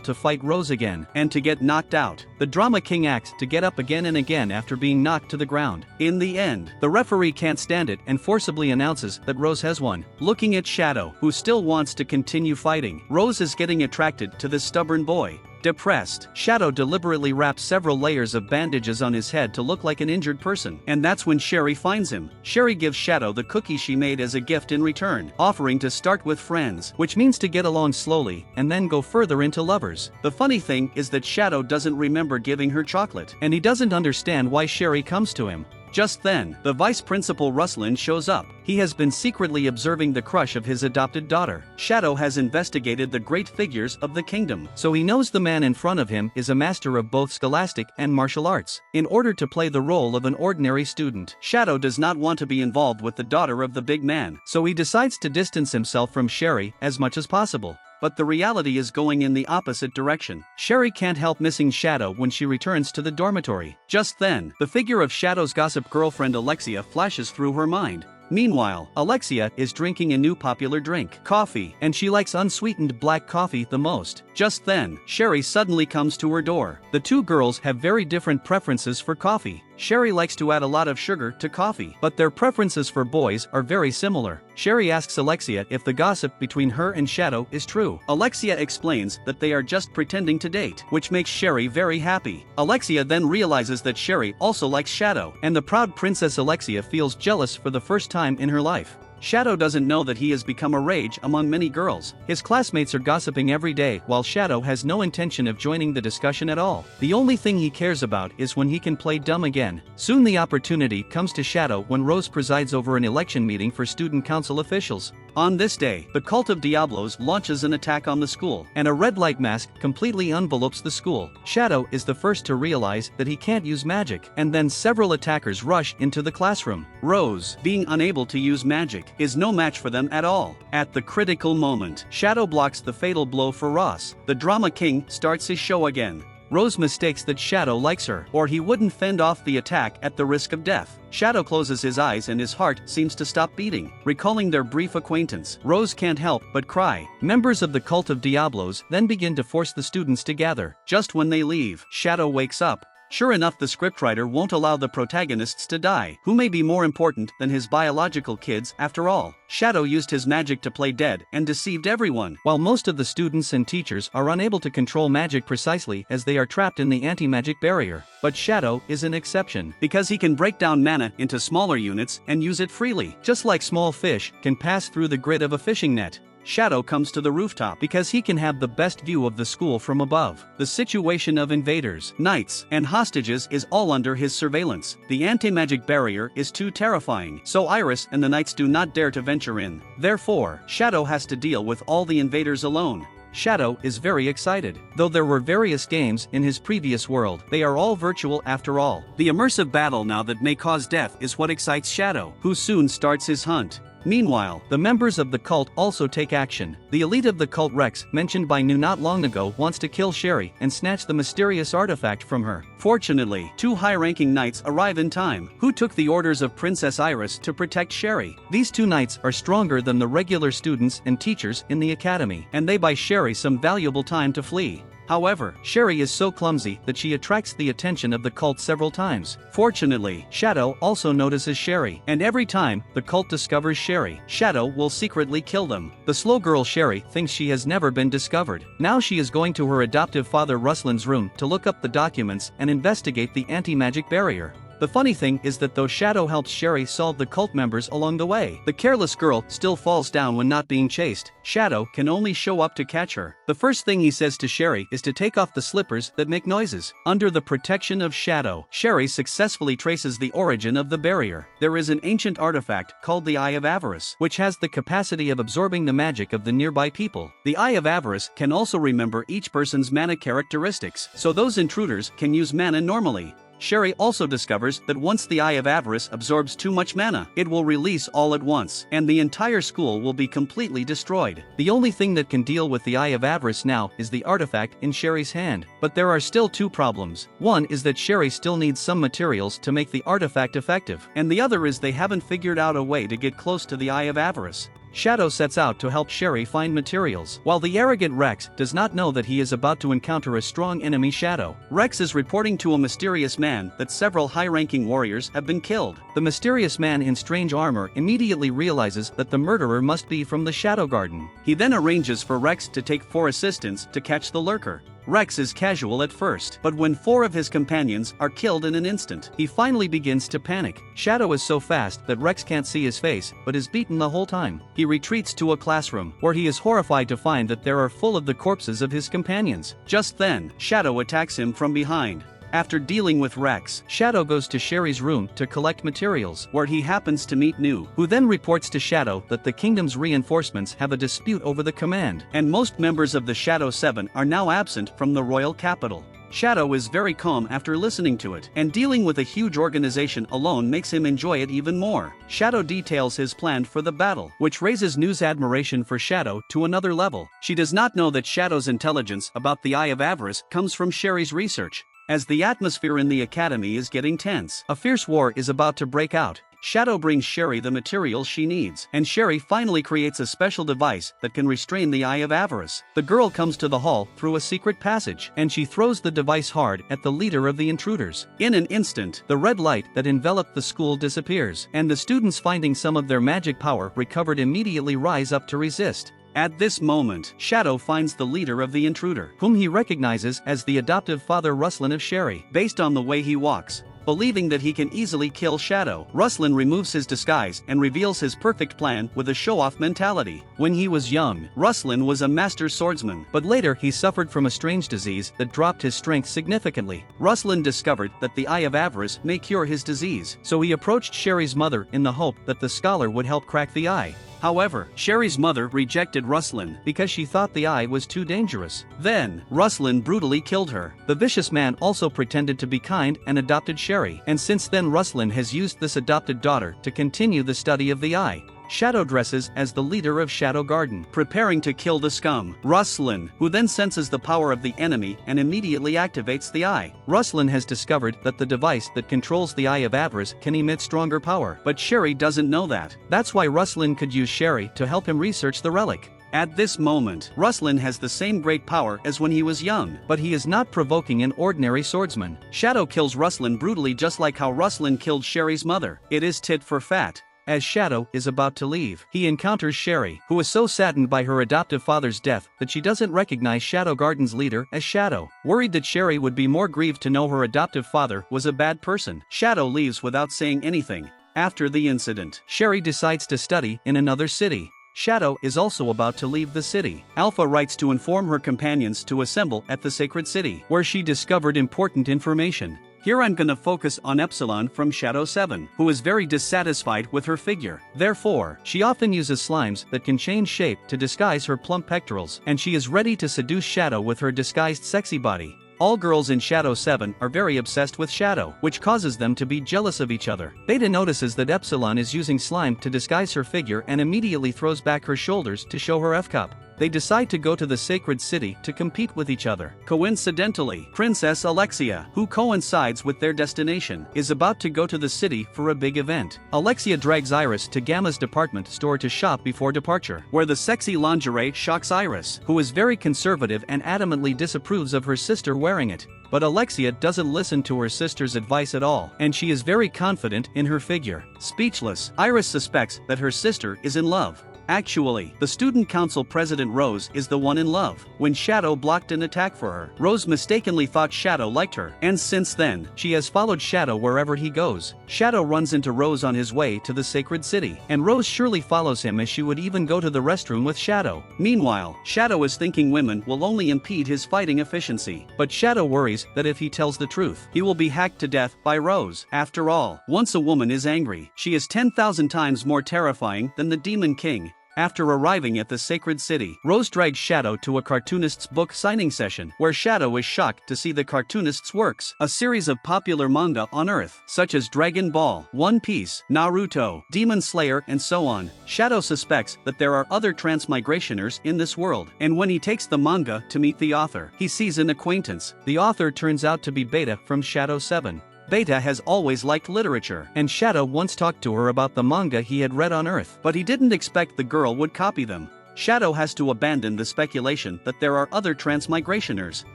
to fight Rose again, and to get knocked out. The Drama King acts to get up again and again after being knocked to the ground. In the end, the referee can't stand it and forcibly announces that Rose has won. Looking at Shadow, who still wants to continue fighting, Rose is getting attracted to this stubborn boy. Depressed, Shadow deliberately wraps several layers of bandages on his head to look like an injured person, and that's when Sherry finds him. Sherry gives Shadow the cookie she made as a gift in return, offering to start with friends, which means to get along slowly and then go further into lovers. The funny thing is that Shadow doesn't remember giving her chocolate, and he doesn't understand why Sherry comes to him. Just then, the vice principal Ruslan shows up. He has been secretly observing the crush of his adopted daughter. Shadow has investigated the great figures of the kingdom, so he knows the man in front of him is a master of both scholastic and martial arts. In order to play the role of an ordinary student, Shadow does not want to be involved with the daughter of the big man, so he decides to distance himself from Sherry as much as possible. But the reality is going in the opposite direction. Sherry can't help missing Shadow when she returns to the dormitory. Just then, the figure of Shadow's gossip girlfriend Alexia flashes through her mind. Meanwhile, Alexia is drinking a new popular drink, coffee, and she likes unsweetened black coffee the most. Just then, Sherry suddenly comes to her door. The two girls have very different preferences for coffee. Sherry likes to add a lot of sugar to coffee, but their preferences for boys are very similar. Sherry asks Alexia if the gossip between her and Shadow is true. Alexia explains that they are just pretending to date, which makes Sherry very happy. Alexia then realizes that Sherry also likes Shadow, and the proud Princess Alexia feels jealous for the first time in her life. Shadow doesn't know that he has become a rage among many girls. His classmates are gossiping every day while Shadow has no intention of joining the discussion at all. The only thing he cares about is when he can play dumb again. Soon the opportunity comes to Shadow when Rose presides over an election meeting for student council officials. On this day, the cult of Diablos launches an attack on the school, and a red light mask completely envelopes the school. Shadow is the first to realize that he can't use magic, and then several attackers rush into the classroom. Rose, being unable to use magic, is no match for them at all. At the critical moment, Shadow blocks the fatal blow for Ross. The Drama King starts his show again. Rose mistakes that Shadow likes her, or he wouldn't fend off the attack at the risk of death. Shadow closes his eyes and his heart seems to stop beating. Recalling their brief acquaintance, Rose can't help but cry. Members of the cult of Diablos then begin to force the students to gather. Just when they leave, Shadow wakes up. Sure enough, the scriptwriter won't allow the protagonists to die, who may be more important than his biological kids after all. Shadow used his magic to play dead and deceived everyone. While most of the students and teachers are unable to control magic precisely as they are trapped in the anti-magic barrier. But Shadow is an exception, because he can break down mana into smaller units and use it freely, just like small fish can pass through the grid of a fishing net. Shadow comes to the rooftop because he can have the best view of the school from above. The situation of invaders, knights, and hostages is all under his surveillance. The anti-magic barrier is too terrifying, so Iris and the knights do not dare to venture in. Therefore, Shadow has to deal with all the invaders alone. Shadow is very excited. Though there were various games in his previous world, they are all virtual after all. The immersive battle now that may cause death is what excites Shadow, who soon starts his hunt. Meanwhile, the members of the cult also take action. The elite of the cult Rex, mentioned by Nu not long ago, wants to kill Sherry and snatch the mysterious artifact from her. Fortunately, two high-ranking knights arrive in time, who took the orders of Princess Iris to protect Sherry. These two knights are stronger than the regular students and teachers in the academy, and they buy Sherry some valuable time to flee. However, Sherry is so clumsy that she attracts the attention of the cult several times. Fortunately, Shadow also notices Sherry, and every time the cult discovers Sherry, Shadow will secretly kill them. The slow girl Sherry thinks she has never been discovered. Now she is going to her adoptive father Ruslan's room to look up the documents and investigate the anti-magic barrier. The funny thing is that though Shadow helps Sherry solve the cult members along the way, the careless girl still falls down when not being chased. Shadow can only show up to catch her. The first thing he says to Sherry is to take off the slippers that make noises. Under the protection of Shadow, Sherry successfully traces the origin of the barrier. There is an ancient artifact called the Eye of Avarice, which has the capacity of absorbing the magic of the nearby people. The Eye of Avarice can also remember each person's mana characteristics, so those intruders can use mana normally. Sherry also discovers that once the Eye of Avarice absorbs too much mana, it will release all at once, and the entire school will be completely destroyed. The only thing that can deal with the Eye of Avarice now is the artifact in Sherry's hand. But there are still two problems. One is that Sherry still needs some materials to make the artifact effective, and the other is they haven't figured out a way to get close to the Eye of Avarice. Shadow sets out to help Sherry find materials, while the arrogant Rex does not know that he is about to encounter a strong enemy. Shadow. Rex is reporting to a mysterious man that several high-ranking warriors have been killed. The mysterious man in strange armor immediately realizes that the murderer must be from the Shadow Garden. He then arranges for Rex to take 4 assistants to catch the lurker. Rex is casual at first, but when 4 of his companions are killed in an instant, he finally begins to panic. Shadow is so fast that Rex can't see his face, but is beaten the whole time. He retreats to a classroom, where he is horrified to find that there are full of the corpses of his companions. Just then, Shadow attacks him from behind. After dealing with Rex, Shadow goes to Sherry's room to collect materials, where he happens to meet Nu, who then reports to Shadow that the kingdom's reinforcements have a dispute over the command, and most members of the Shadow 7 are now absent from the royal capital. Shadow is very calm after listening to it, and dealing with a huge organization alone makes him enjoy it even more. Shadow details his plan for the battle, which raises Nu's admiration for Shadow to another level. She does not know that Shadow's intelligence about the Eye of Avarice comes from Sherry's research. As the atmosphere in the academy is getting tense, a fierce war is about to break out. Shadow brings Sherry the materials she needs, and Sherry finally creates a special device that can restrain the Eye of Avarice. The girl comes to the hall through a secret passage, and she throws the device hard at the leader of the intruders. In an instant, the red light that enveloped the school disappears, and the students, finding some of their magic power recovered, immediately rise up to resist. At this moment, Shadow finds the leader of the intruder, whom he recognizes as the adoptive father Ruslan of Sherry, based on the way he walks. Believing that he can easily kill Shadow, Ruslan removes his disguise and reveals his perfect plan with a show-off mentality. When he was young, Ruslan was a master swordsman, but later he suffered from a strange disease that dropped his strength significantly. Ruslan discovered that the Eye of Avarice may cure his disease, so he approached Sherry's mother in the hope that the scholar would help crack the eye. However, Sherry's mother rejected Ruslan because she thought the eye was too dangerous. Then, Ruslan brutally killed her. The vicious man also pretended to be kind and adopted Sherry, and since then Ruslan has used this adopted daughter to continue the study of the eye. Shadow dresses as the leader of Shadow Garden, preparing to kill the scum. Ruslan, who then senses the power of the enemy and immediately activates the eye. Ruslan has discovered that the device that controls the Eye of Avarice can emit stronger power, but Sherry doesn't know that. That's why Ruslan could use Sherry to help him research the relic. At this moment, Ruslan has the same great power as when he was young, but he is not provoking an ordinary swordsman. Shadow kills Ruslan brutally, just like how Ruslan killed Sherry's mother. It is tit for tat. As Shadow is about to leave, he encounters Sherry, who is so saddened by her adoptive father's death that she doesn't recognize Shadow Garden's leader as Shadow. Worried that Sherry would be more grieved to know her adoptive father was a bad person, Shadow leaves without saying anything. After the incident, Sherry decides to study in another city. Shadow is also about to leave the city. Alpha writes to inform her companions to assemble at the Sacred City, where she discovered important information. Here I'm gonna focus on Epsilon from Shadow 7, who is very dissatisfied with her figure. Therefore, she often uses slimes that can change shape to disguise her plump pectorals, and she is ready to seduce Shadow with her disguised sexy body. All girls in Shadow 7 are very obsessed with Shadow, which causes them to be jealous of each other. Beta notices that Epsilon is using slime to disguise her figure and immediately throws back her shoulders to show her F-cup. They decide to go to the Sacred City to compete with each other. Coincidentally, Princess Alexia, who coincides with their destination, is about to go to the city for a big event. Alexia drags Iris to Gamma's department store to shop before departure, where the sexy lingerie shocks Iris, who is very conservative and adamantly disapproves of her sister wearing it. But Alexia doesn't listen to her sister's advice at all, and she is very confident in her figure. Speechless, Iris suspects that her sister is in love. Actually, the student council president Rose is the one in love. When Shadow blocked an attack for her, Rose mistakenly thought Shadow liked her, and since then, she has followed Shadow wherever he goes. Shadow runs into Rose on his way to the sacred city, and Rose surely follows him as she would even go to the restroom with Shadow. Meanwhile, Shadow is thinking women will only impede his fighting efficiency, but Shadow worries that if he tells the truth, he will be hacked to death by Rose. After all, once a woman is angry, she is 10,000 times more terrifying than the Demon King. After arriving at the sacred city, Rose drags Shadow to a cartoonist's book signing session, where Shadow is shocked to see the cartoonist's works, a series of popular manga on Earth, such as Dragon Ball, One Piece, Naruto, Demon Slayer, and so on. Shadow suspects that there are other transmigrationers in this world, and when he takes the manga to meet the author, he sees an acquaintance. The author turns out to be Beta from Shadow 7. Beta has always liked literature, and Shadow once talked to her about the manga he had read on Earth, but he didn't expect the girl would copy them. Shadow has to abandon the speculation that there are other transmigrationers.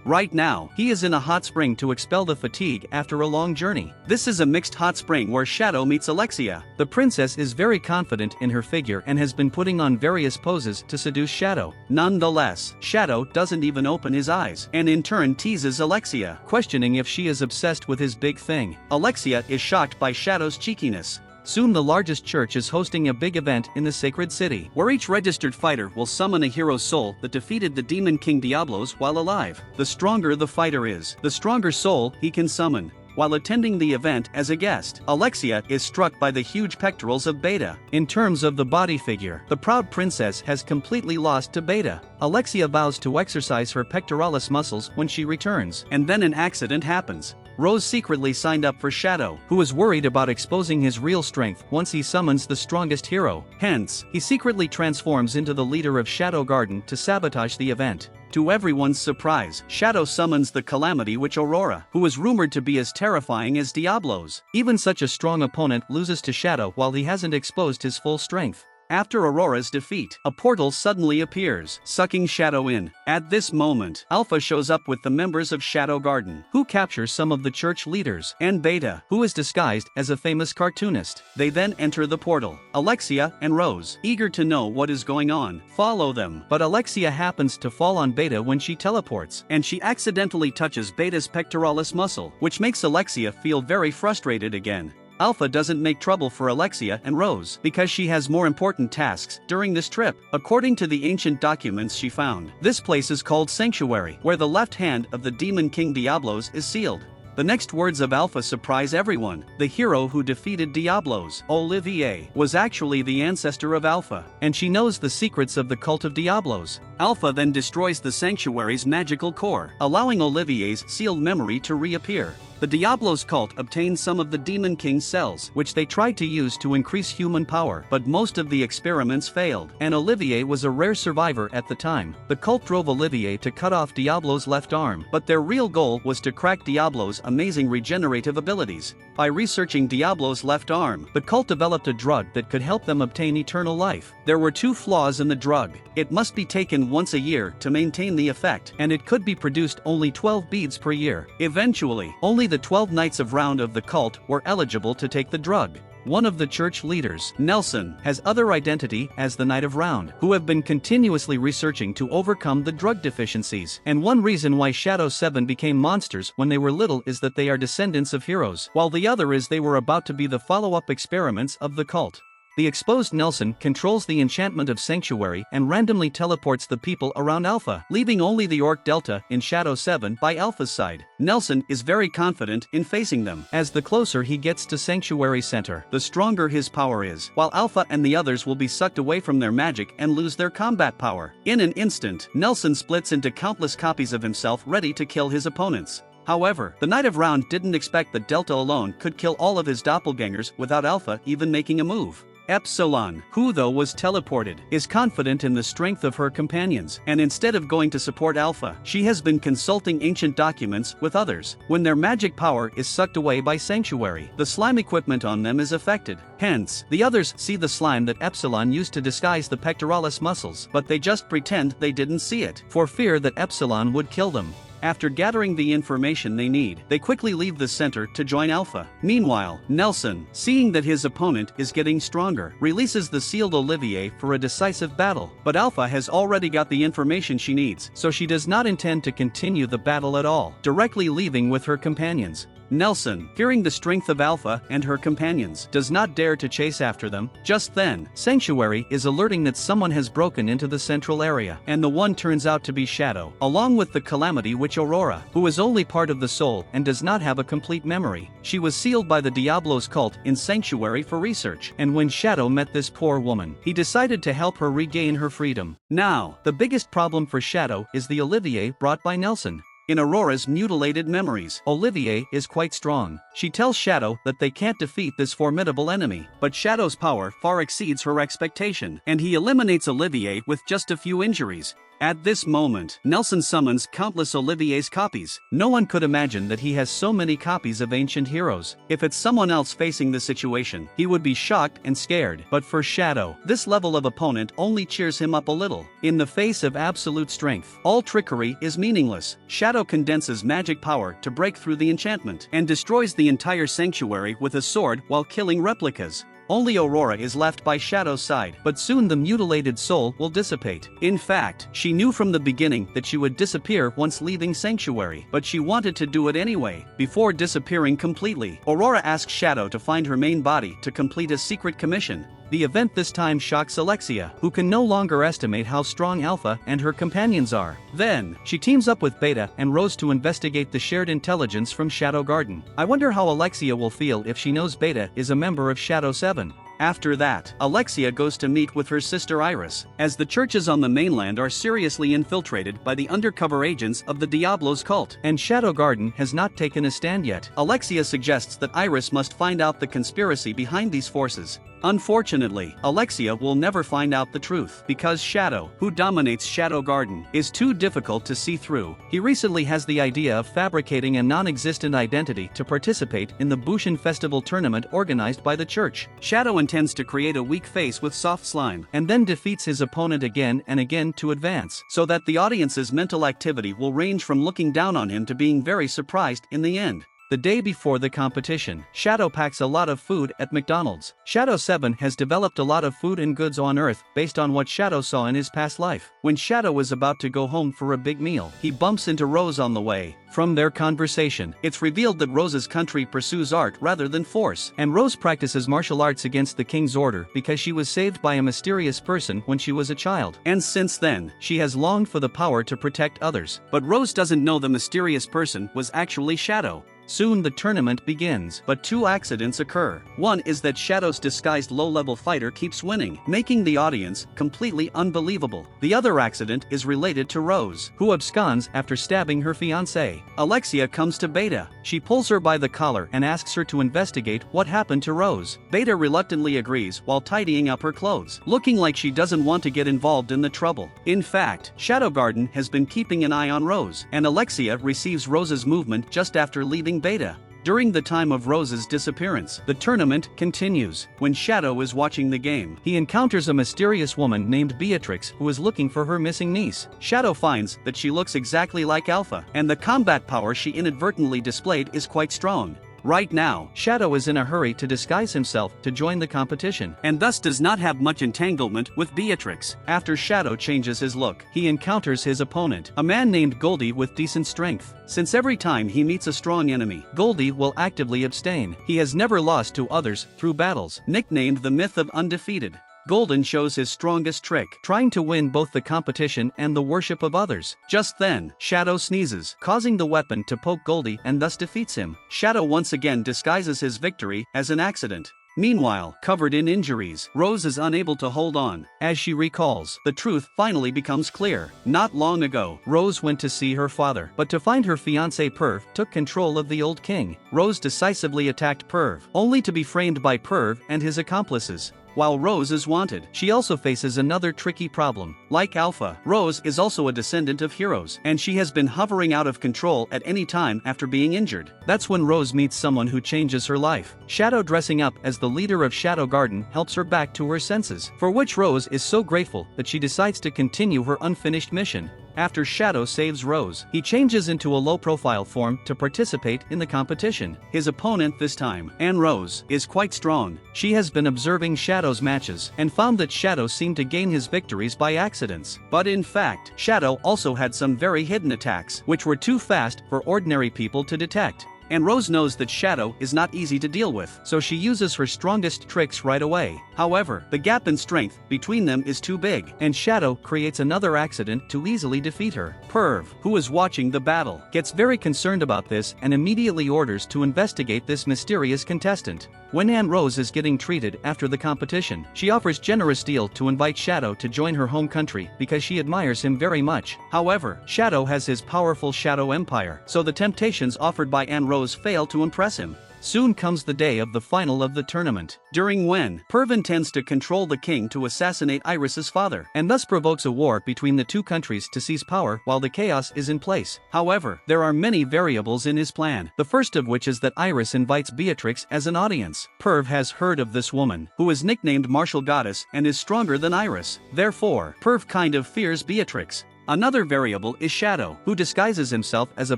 Right now, he is in a hot spring to expel the fatigue after a long journey. This is a mixed hot spring where Shadow meets Alexia. The princess is very confident in her figure and has been putting on various poses to seduce Shadow. Nonetheless, Shadow doesn't even open his eyes, and in turn teases Alexia, questioning if she is obsessed with his big thing. Alexia is shocked by Shadow's cheekiness. Soon the largest church is hosting a big event in the sacred city, where each registered fighter will summon a hero's soul that defeated the Demon King Diablos while alive. The stronger the fighter is, the stronger soul he can summon. While attending the event as a guest, Alexia is struck by the huge pectorals of Beta. In terms of the body figure, the proud princess has completely lost to Beta. Alexia vows to exercise her pectoralis muscles when she returns, and then an accident happens. Rose secretly signed up for Shadow, who is worried about exposing his real strength once he summons the strongest hero. Hence, he secretly transforms into the leader of Shadow Garden to sabotage the event. To everyone's surprise, Shadow summons the Calamity Witch Aurora, who is rumored to be as terrifying as Diablos. Even such a strong opponent loses to Shadow while he hasn't exposed his full strength. After Aurora's defeat, a portal suddenly appears, sucking Shadow in. At this moment, Alpha shows up with the members of Shadow Garden, who capture some of the church leaders, and Beta, who is disguised as a famous cartoonist. They then enter the portal. Alexia and Rose, eager to know what is going on, follow them. But Alexia happens to fall on Beta when she teleports, and she accidentally touches Beta's pectoralis muscle, which makes Alexia feel very frustrated again. Alpha doesn't make trouble for Alexia and Rose because she has more important tasks during this trip. According to the ancient documents she found, this place is called Sanctuary, where the left hand of the Demon King Diablos is sealed. The next words of Alpha surprise everyone. The hero who defeated Diablos, Olivier, was actually the ancestor of Alpha, and she knows the secrets of the cult of Diablos. Alpha then destroys the Sanctuary's magical core, allowing Olivier's sealed memory to reappear. The Diablos cult obtained some of the Demon King's cells, which they tried to use to increase human power, but most of the experiments failed, and Olivier was a rare survivor at the time. The cult drove Olivier to cut off Diablo's left arm, but their real goal was to crack Diablo's amazing regenerative abilities. By researching Diablo's left arm, the cult developed a drug that could help them obtain eternal life. There were two flaws in the drug. It must be taken once a year to maintain the effect, and it could be produced only 12 beads per year. Eventually, only the 12 Knights of Round of the cult were eligible to take the drug. One of the church leaders, Nelson, has other identity as the Knight of Round, who have been continuously researching to overcome the drug deficiencies. And one reason why Shadow 7 became monsters when they were little is that they are descendants of heroes, while the other is they were about to be the follow-up experiments of the cult. The exposed Nelson controls the enchantment of Sanctuary and randomly teleports the people around Alpha, leaving only the Orc Delta in Shadow 7 by Alpha's side. Nelson is very confident in facing them, as the closer he gets to Sanctuary Center, the stronger his power is, while Alpha and the others will be sucked away from their magic and lose their combat power. In an instant, Nelson splits into countless copies of himself ready to kill his opponents. However, the Knight of Round didn't expect that Delta alone could kill all of his doppelgangers without Alpha even making a move. Epsilon, who though was teleported, is confident in the strength of her companions, and instead of going to support Alpha, she has been consulting ancient documents with others. When their magic power is sucked away by Sanctuary, the slime equipment on them is affected. Hence, the others see the slime that Epsilon used to disguise the pectoralis muscles, but they just pretend they didn't see it, for fear that Epsilon would kill them. After gathering the information they need, they quickly leave the center to join Alpha. Meanwhile, Nelson, seeing that his opponent is getting stronger, releases the sealed Olivier for a decisive battle. But Alpha has already got the information she needs, so she does not intend to continue the battle at all, directly leaving with her companions. Nelson, fearing the strength of Alpha and her companions, does not dare to chase after them. Just then, Sanctuary is alerting that someone has broken into the central area, and the one turns out to be Shadow, along with the Calamity Witch Aurora, who is only part of the soul and does not have a complete memory. She was sealed by the Diablos cult in Sanctuary for research, and when Shadow met this poor woman, he decided to help her regain her freedom. Now, the biggest problem for Shadow is the Olivier brought by Nelson. In Aurora's mutilated memories, Olivier is quite strong. She tells Shadow that they can't defeat this formidable enemy, but Shadow's power far exceeds her expectation, and he eliminates Olivier with just a few injuries. At this moment, Nelson summons countless Olivier's copies. No one could imagine that he has so many copies of ancient heroes. If it's someone else facing the situation, he would be shocked and scared. But for Shadow, this level of opponent only cheers him up a little. In the face of absolute strength, all trickery is meaningless. Shadow condenses magic power to break through the enchantment, and destroys the entire sanctuary with a sword while killing replicas. Only Aurora is left by Shadow's side, but soon the mutilated soul will dissipate. In fact, she knew from the beginning that she would disappear once leaving Sanctuary, but she wanted to do it anyway. Before disappearing completely, Aurora asks Shadow to find her main body to complete a secret commission. The event this time shocks Alexia, who can no longer estimate how strong Alpha and her companions are. Then, she teams up with Beta and Rose to investigate the shared intelligence from Shadow Garden. I wonder how Alexia will feel if she knows Beta is a member of Shadow 7. After that, Alexia goes to meet with her sister Iris, as the churches on the mainland are seriously infiltrated by the undercover agents of the Diablos cult, and Shadow Garden has not taken a stand yet. Alexia suggests that Iris must find out the conspiracy behind these forces. Unfortunately, Alexia will never find out the truth, because Shadow, who dominates Shadow Garden, is too difficult to see through. He recently has the idea of fabricating a non-existent identity to participate in the Bushin Festival tournament organized by the church. Shadow intends to create a weak face with soft slime, and then defeats his opponent again and again to advance, so that the audience's mental activity will range from looking down on him to being very surprised in the end. The day before the competition, Shadow packs a lot of food at McDonald's. Shadow 7 has developed a lot of food and goods on Earth based on what Shadow saw in his past life. When Shadow was about to go home for a big meal, he bumps into Rose on the way. From their conversation, it's revealed that Rose's country pursues art rather than force, and Rose practices martial arts against the king's order because she was saved by a mysterious person when she was a child. And since then, she has longed for the power to protect others. But Rose doesn't know the mysterious person was actually Shadow. Soon the tournament begins, but two accidents occur. One is that Shadow's disguised low-level fighter keeps winning, making the audience completely unbelievable. The other accident is related to Rose, who absconds after stabbing her fiancé. Alexia comes to Beta. She pulls her by the collar and asks her to investigate what happened to Rose. Beta reluctantly agrees while tidying up her clothes, looking like she doesn't want to get involved in the trouble. In fact, Shadow Garden has been keeping an eye on Rose, and Alexia receives Rose's movement just after leaving Beta. During the time of Rose's disappearance, the tournament continues. When Shadow is watching the game, he encounters a mysterious woman named Beatrix who is looking for her missing niece. Shadow finds that she looks exactly like Alpha, and the combat power she inadvertently displayed is quite strong. Right now, Shadow is in a hurry to disguise himself to join the competition, and thus does not have much entanglement with Beatrix. After Shadow changes his look, he encounters his opponent, a man named Goldie with decent strength. Since every time he meets a strong enemy, Goldie will actively abstain. He has never lost to others through battles, nicknamed the Myth of Undefeated. Golden shows his strongest trick, trying to win both the competition and the worship of others. Just then, Shadow sneezes, causing the weapon to poke Goldie and thus defeats him. Shadow once again disguises his victory as an accident. Meanwhile, covered in injuries, Rose is unable to hold on. As she recalls, the truth finally becomes clear. Not long ago, Rose went to see her father, but to find her fiancé Perv took control of the old king. Rose decisively attacked Perv, only to be framed by Perv and his accomplices. While Rose is wanted, she also faces another tricky problem. Like Alpha, Rose is also a descendant of heroes, and she has been hovering out of control at any time after being injured. That's when Rose meets someone who changes her life. Shadow, dressing up as the leader of Shadow Garden, helps her back to her senses, for which Rose is so grateful that she decides to continue her unfinished mission. after Shadow saves Rose, he changes into a low-profile form to participate in the competition. His opponent this time, Anne Rose, is quite strong. She has been observing Shadow's matches and found that Shadow seemed to gain his victories by accidents. But in fact, Shadow also had some very hidden attacks, which were too fast for ordinary people to detect. And Rose knows that Shadow is not easy to deal with, so she uses her strongest tricks right away. However, the gap in strength between them is too big, and Shadow creates another accident to easily defeat her. Perv, who is watching the battle, gets very concerned about this and immediately orders to investigate this mysterious contestant. When Anne Rose is getting treated after the competition, she offers generous deal to invite Shadow to join her home country because she admires him very much. However, Shadow has his powerful Shadow Empire, so the temptations offered by Anne Rose fail to impress him. Soon comes the day of the final of the tournament, during when Perv intends to control the king to assassinate Iris's father, and thus provokes a war between the two countries to seize power while the chaos is in place. However, there are many variables in his plan, the first of which is that Iris invites Beatrix as an audience. Perv has heard of this woman, who is nicknamed Martial Goddess and is stronger than Iris. Therefore, Perv kind of fears Beatrix. Another variable is Shadow, who disguises himself as a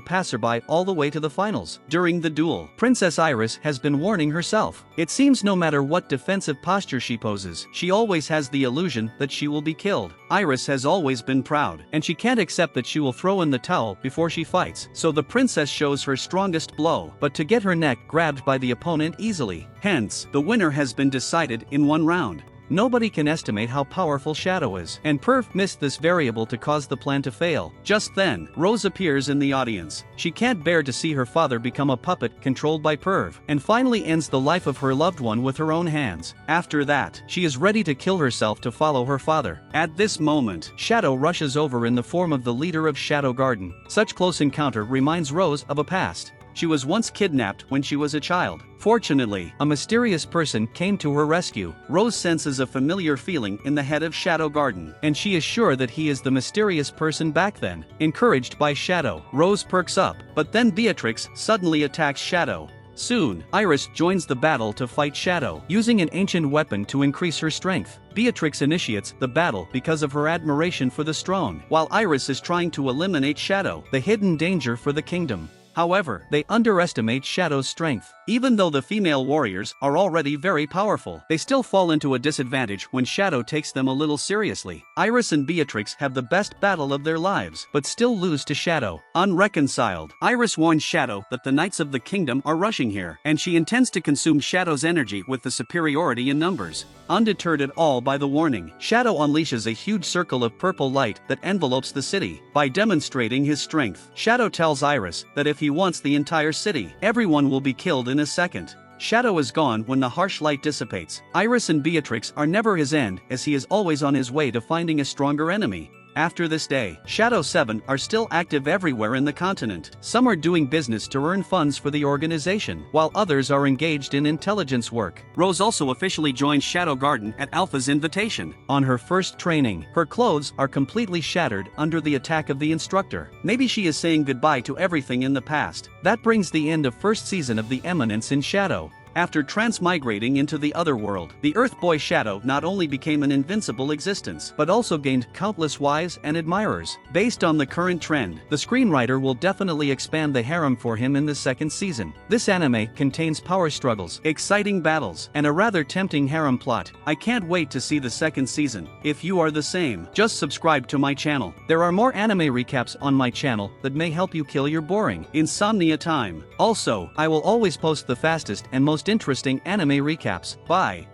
passerby all the way to the finals. During the duel, Princess Iris has been warning herself. It seems no matter what defensive posture she poses, she always has the illusion that she will be killed. Iris has always been proud, and she can't accept that she will throw in the towel before she fights, so the princess shows her strongest blow, but to get her neck grabbed by the opponent easily. Hence, the winner has been decided in one round. Nobody can estimate how powerful Shadow is, and Perv missed this variable to cause the plan to fail. Just then, Rose appears in the audience. She can't bear to see her father become a puppet controlled by Perv, and finally ends the life of her loved one with her own hands. After that, she is ready to kill herself to follow her father. At this moment, Shadow rushes over in the form of the leader of Shadow Garden. Such close encounter reminds Rose of a past. She was once kidnapped when she was a child. Fortunately, a mysterious person came to her rescue. Rose senses a familiar feeling in the head of Shadow Garden, and she is sure that he is the mysterious person back then. Encouraged by Shadow, Rose perks up, but then Beatrix suddenly attacks Shadow. Soon, Iris joins the battle to fight Shadow, using an ancient weapon to increase her strength. Beatrix initiates the battle because of her admiration for the strong, while Iris is trying to eliminate Shadow, the hidden danger for the kingdom. However, they underestimate Shadow's strength. Even though the female warriors are already very powerful, they still fall into a disadvantage when Shadow takes them a little seriously. Iris and Beatrix have the best battle of their lives, but still lose to Shadow. Unreconciled, Iris warns Shadow that the knights of the kingdom are rushing here, and she intends to consume Shadow's energy with the superiority in numbers. Undeterred at all by the warning, Shadow unleashes a huge circle of purple light that envelopes the city. By demonstrating his strength, Shadow tells Iris that if he wants the entire city, everyone will be killed in a second. Shadow is gone when the harsh light dissipates. Iris and Beatrix are never his end, as he is always on his way to finding a stronger enemy. After this day, Shadow 7 are still active everywhere in the continent. Some are doing business to earn funds for the organization, while others are engaged in intelligence work. Rose also officially joins Shadow Garden at Alpha's invitation. On her first training, her clothes are completely shattered under the attack of the instructor. Maybe she is saying goodbye to everything in the past. That brings the end of first season of The Eminence in Shadow. After transmigrating into the other world, the Earth Boy Shadow not only became an invincible existence, but also gained countless wives and admirers. Based on the current trend, the screenwriter will definitely expand the harem for him in the second season. This anime contains power struggles, exciting battles, and a rather tempting harem plot. I can't wait to see the second season. If you are the same, just subscribe to my channel. There are more anime recaps on my channel that may help you kill your boring insomnia time. Also, I will always post the fastest and most interesting anime recaps. Bye.